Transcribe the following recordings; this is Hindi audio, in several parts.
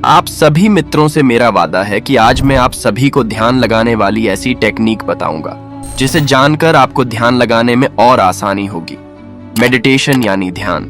आप सभी मित्रों से मेरा वादा है कि आज मैं आप सभी को ध्यान लगाने वाली ऐसी टेक्निक बताऊंगा जिसे जानकर आपको ध्यान लगाने में और आसानी होगी। मेडिटेशन यानी ध्यान।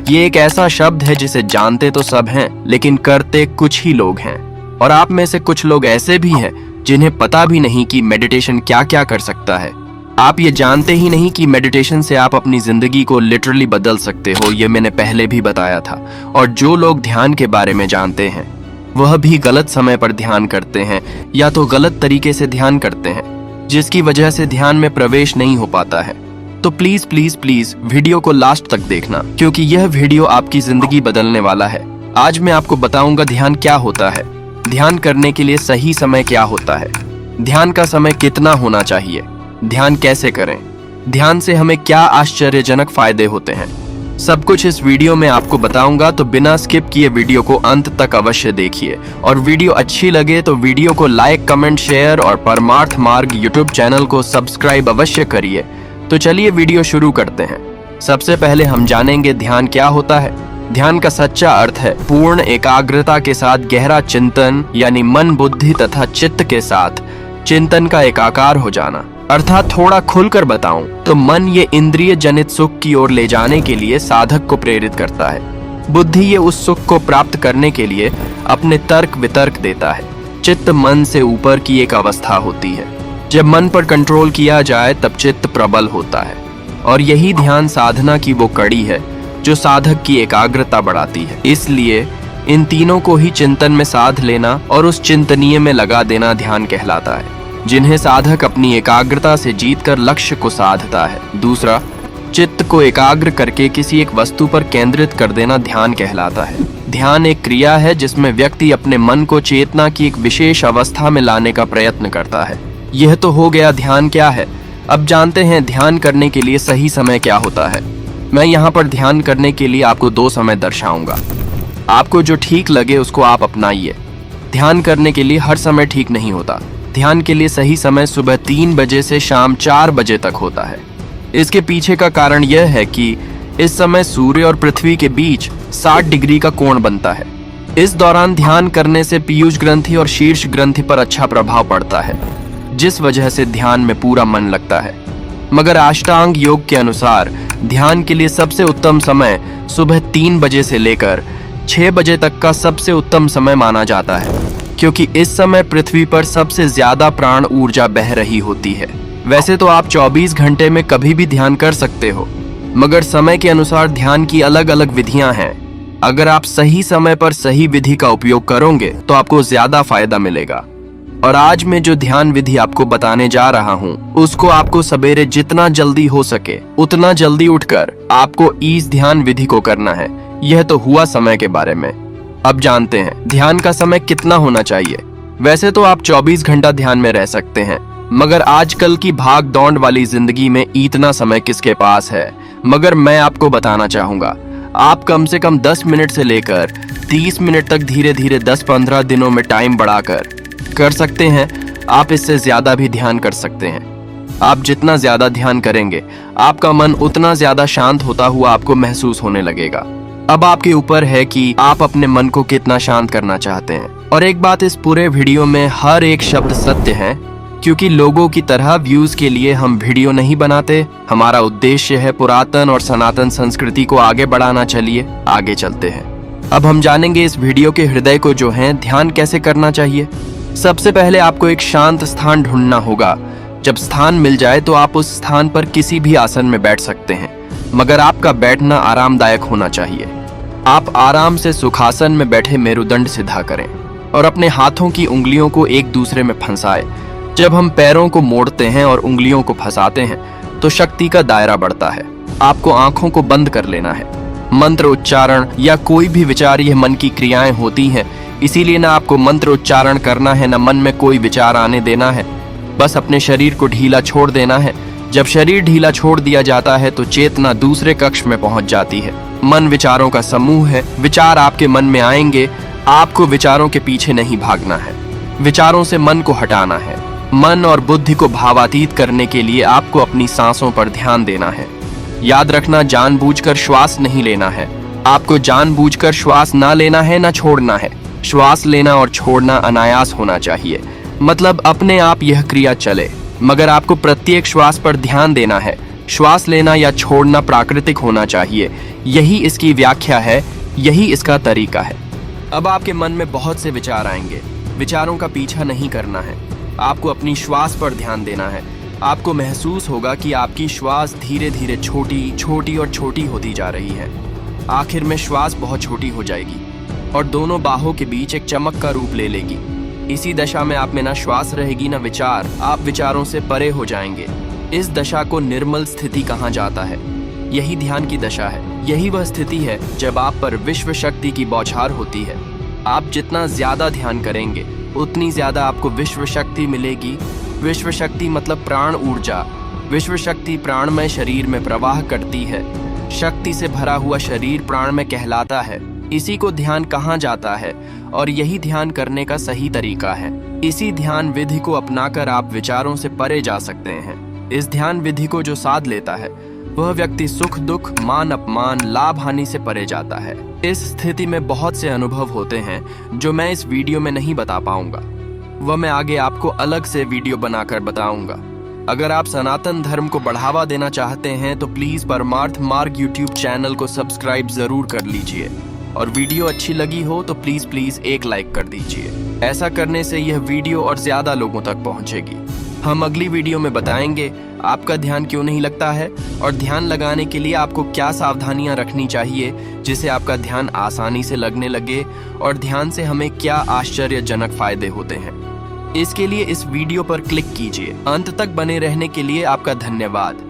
ये एक ऐसा शब्द है जिसे जानते तो सब हैं, लेकिन करते कुछ ही लोग हैं। और आप में से कुछ लोग ऐसे भी हैं जिन्हें पता भी नहीं कि मेडिटेशन क्या क्या कर सकता है। आप ये जानते ही नहीं कि मेडिटेशन से आप अपनी जिंदगी को लिटरली बदल सकते हो। ये मैंने पहले भी बताया था। और जो लोग ध्यान के बारे में जानते हैं वह भी गलत समय पर ध्यान करते हैं या तो गलत तरीके से ध्यान करते हैं, जिसकी वजह से ध्यान में प्रवेश नहीं हो पाता है। तो प्लीज प्लीज प्लीज वीडियो को लास्ट तक देखना, क्योंकि यह वीडियो आपकी जिंदगी बदलने वाला है। आज मैं आपको बताऊंगा ध्यान क्या होता है, ध्यान करने के लिए सही समय क्या होता है, ध्यान का समय कितना होना चाहिए, ध्यान कैसे करें, ध्यान से हमें क्या आश्चर्यजनक फायदे होते हैं। सब कुछ इस वीडियो में आपको बताऊंगा, तो बिना स्किप किए वीडियो को अंत तक अवश्य देखिए। और वीडियो अच्छी लगे तो वीडियो को लाइक, कमेंट, शेयर और परमार्थ मार्ग यूट्यूब चैनल को सब्सक्राइब अवश्य करिए। तो चलिए वीडियो शुरू करते हैं। सबसे पहले हम जानेंगे ध्यान क्या होता है। ध्यान का सच्चा अर्थ है पूर्ण एकाग्रता के साथ गहरा चिंतन, यानी मन, बुद्धि तथा चित्त के साथ चिंतन का एकाकार हो जाना। अर्थात थोड़ा खुलकर बताऊं तो मन ये इंद्रिय जनित सुख की ओर ले जाने के लिए साधक को प्रेरित करता है। बुद्धि ये उस सुख को प्राप्त करने के लिए अपने तर्क वितर्क देता है। चित्त मन से ऊपर की एक अवस्था होती है। जब मन पर कंट्रोल किया जाए तब चित्त प्रबल होता है। और यही ध्यान साधना की वो कड़ी है जो साधक की एकाग्रता बढ़ाती है। इसलिए इन तीनों को ही चिंतन में साध लेना और उस चिंतनीय में लगा देना ध्यान कहलाता है, जिन्हें साधक अपनी एकाग्रता से जीतकर लक्ष्य को साधता है। दूसरा, चित्त को एकाग्र करके किसी एक वस्तु पर केंद्रित कर देना ध्यान कहलाता है। ध्यान एक क्रिया है जिसमें व्यक्ति अपने मन को चेतना की एक विशेष अवस्था में लाने का प्रयत्न करता है। यह तो हो गया ध्यान क्या है। अब जानते हैं ध्यान करने के लिए सही समय क्या होता है। मैं यहाँ पर ध्यान करने के लिए आपको 2 समय दर्शाऊंगा। आपको जो ठीक लगे उसको आप अपनाइए। ध्यान करने के लिए हर समय ठीक नहीं होता। ध्यान के लिए सही समय सुबह 3 बजे से शाम 4 बजे तक होता है। इसके पीछे का कारण यह है कि इस समय सूर्य और पृथ्वी के बीच 60 डिग्री का कोण बनता है। इस दौरान ध्यान करने से पीयूष ग्रंथि और शीर्ष ग्रंथि पर अच्छा प्रभाव पड़ता है, जिस वजह से ध्यान में पूरा मन लगता है। मगर अष्टांग योग के अनुसार ध्यान के लिए सबसे उत्तम समय सुबह 3 बजे से लेकर 6 बजे तक का सबसे उत्तम समय माना जाता है, क्योंकि इस समय पृथ्वी पर सबसे ज्यादा प्राण ऊर्जा बह रही होती है। वैसे तो आप 24 घंटे में कभी भी ध्यान कर सकते हो, मगर समय के अनुसार ध्यान की अलग अलग विधियां हैं। अगर आप सही समय पर सही विधि का उपयोग करोगे तो आपको ज्यादा फायदा मिलेगा। और आज मैं जो ध्यान विधि आपको बताने जा रहा हूँ उसको आपको सवेरे जितना जल्दी हो सके उतना जल्दी उठकर आपको इस ध्यान विधि को करना है। यह तो हुआ समय के बारे में। अब जानते हैं ध्यान का समय कितना होना चाहिए। वैसे तो आप 24 घंटा ध्यान में रह सकते हैं, मगर आजकल की भाग दौड़ वाली जिंदगी में इतना समय किसके पास है। मगर मैं आपको बताना चाहूंगा, आप कम से कम 10 मिनट से लेकर 30 मिनट तक धीरे धीरे 10-15 दिनों में टाइम बढ़ाकर कर सकते हैं। आप इससे ज्यादा भी ध्यान कर सकते हैं। आप जितना ज्यादा ध्यान करेंगे आपका मन उतना ज्यादा शांत होता हुआ आपको महसूस होने लगेगा। अब आपके ऊपर है कि आप अपने मन को कितना शांत करना चाहते हैं। और एक बात, इस पूरे वीडियो में हर एक शब्द सत्य है, क्योंकि लोगों की तरह व्यूज के लिए हम वीडियो नहीं बनाते। हमारा उद्देश्य है पुरातन और सनातन संस्कृति को आगे बढ़ाना। चलिए आगे चलते हैं। अब हम जानेंगे इस वीडियो के हृदय को, जो है ध्यान कैसे करना चाहिए। सबसे पहले आपको एक शांत स्थान ढूंढना होगा। जब स्थान मिल जाए तो आप उस स्थान पर किसी भी आसन में बैठ सकते हैं, मगर आपका बैठना आरामदायक होना चाहिए। आप आराम से सुखासन में बैठे मेरुदंड सीधा करें और अपने हाथों की उंगलियों को एक दूसरे में फंसाएं। जब हम पैरों को मोड़ते हैं और उंगलियों को फंसाते हैं तो शक्ति का दायरा बढ़ता है। आपको आंखों को बंद कर लेना है। मंत्र उच्चारण या कोई भी विचार, यह मन की क्रियाएं होती हैं, इसीलिए ना आपको मंत्र उच्चारण करना है, ना मन में कोई विचार आने देना है। बस अपने शरीर को ढीला छोड़ देना है। जब शरीर ढीला छोड़ दिया जाता है तो चेतना दूसरे कक्ष में पहुंच जाती है। मन विचारों का समूह है। विचार आपके मन में आएंगे। आपको विचारों के पीछे नहीं भागना है, विचारों से मन को हटाना है। मन और बुद्धि को भावातीत करने के लिए आपको अपनी सांसों पर ध्यान देना है। याद रखना, जानबूझकर श्वास नहीं लेना है। आपको जानबूझकर श्वास ना लेना है, ना छोड़ना है। श्वास लेना और छोड़ना अनायास होना चाहिए, मतलब अपने आप यह क्रिया चले, मगर आपको प्रत्येक श्वास पर ध्यान देना है। श्वास लेना या छोड़ना प्राकृतिक होना चाहिए। यही इसकी व्याख्या है, यही इसका तरीका है। अब आपके मन में बहुत से विचार आएंगे। विचारों का पीछा नहीं करना है, आपको अपनी श्वास पर ध्यान देना है। आपको महसूस होगा कि आपकी श्वास धीरे धीरे छोटी छोटी और छोटी होती जा रही है। आखिर में श्वास बहुत छोटी हो जाएगी और दोनों बाहों के बीच एक चमक का रूप ले लेगी। इसी दशा में आप में ना श्वास रहेगी ना विचार, आप विचारों से परे हो जाएंगे। इस दशा को निर्मल स्थिति कहा जाता है। यही ध्यान की दशा है। यही वह स्थिति है जब आप पर विश्व शक्ति की बौछार होती है। आप जितना ज्यादा ध्यान करेंगे उतनी ज्यादा आपको विश्व शक्ति मिलेगी। विश्व शक्ति मतलब प्राण ऊर्जा। विश्व शक्ति प्राणमय शरीर में प्रवाह करती है। शक्ति से भरा हुआ शरीर प्राणमय कहलाता है। इसी को ध्यान कहा जाता है और यही ध्यान करने का सही तरीका है। इसी ध्यान विधि को अपनाकर आप विचारों से परे जा सकते हैं। इस ध्यान विधि को जो साध लेता है वह व्यक्ति सुख दुख, मान अपमान, लाभ हानि से परे जाता है। इस स्थिति में बहुत से अनुभव होते हैं जो मैं इस वीडियो में नहीं बता पाऊंगा। वह मैं आगे आपको अलग से वीडियो बनाकर बताऊंगा। अगर आप सनातन धर्म को बढ़ावा देना चाहते हैं तो प्लीज परमार्थ मार्ग यूट्यूब चैनल को सब्सक्राइब जरूर कर लीजिए और वीडियो अच्छी लगी हो तो प्लीज एक लाइक कर दीजिए। ऐसा करने से यह वीडियो और ज्यादा लोगों तक पहुंचेगी। हम अगली वीडियो में बताएंगे आपका ध्यान क्यों नहीं लगता है और ध्यान लगाने के लिए आपको क्या सावधानियां रखनी चाहिए जिससे आपका ध्यान आसानी से लगने लगे और ध्यान से हमें क्या आश्चर्यजनक फायदे होते हैं। इसके लिए इस वीडियो पर क्लिक कीजिए। अंत तक बने रहने के लिए आपका धन्यवाद।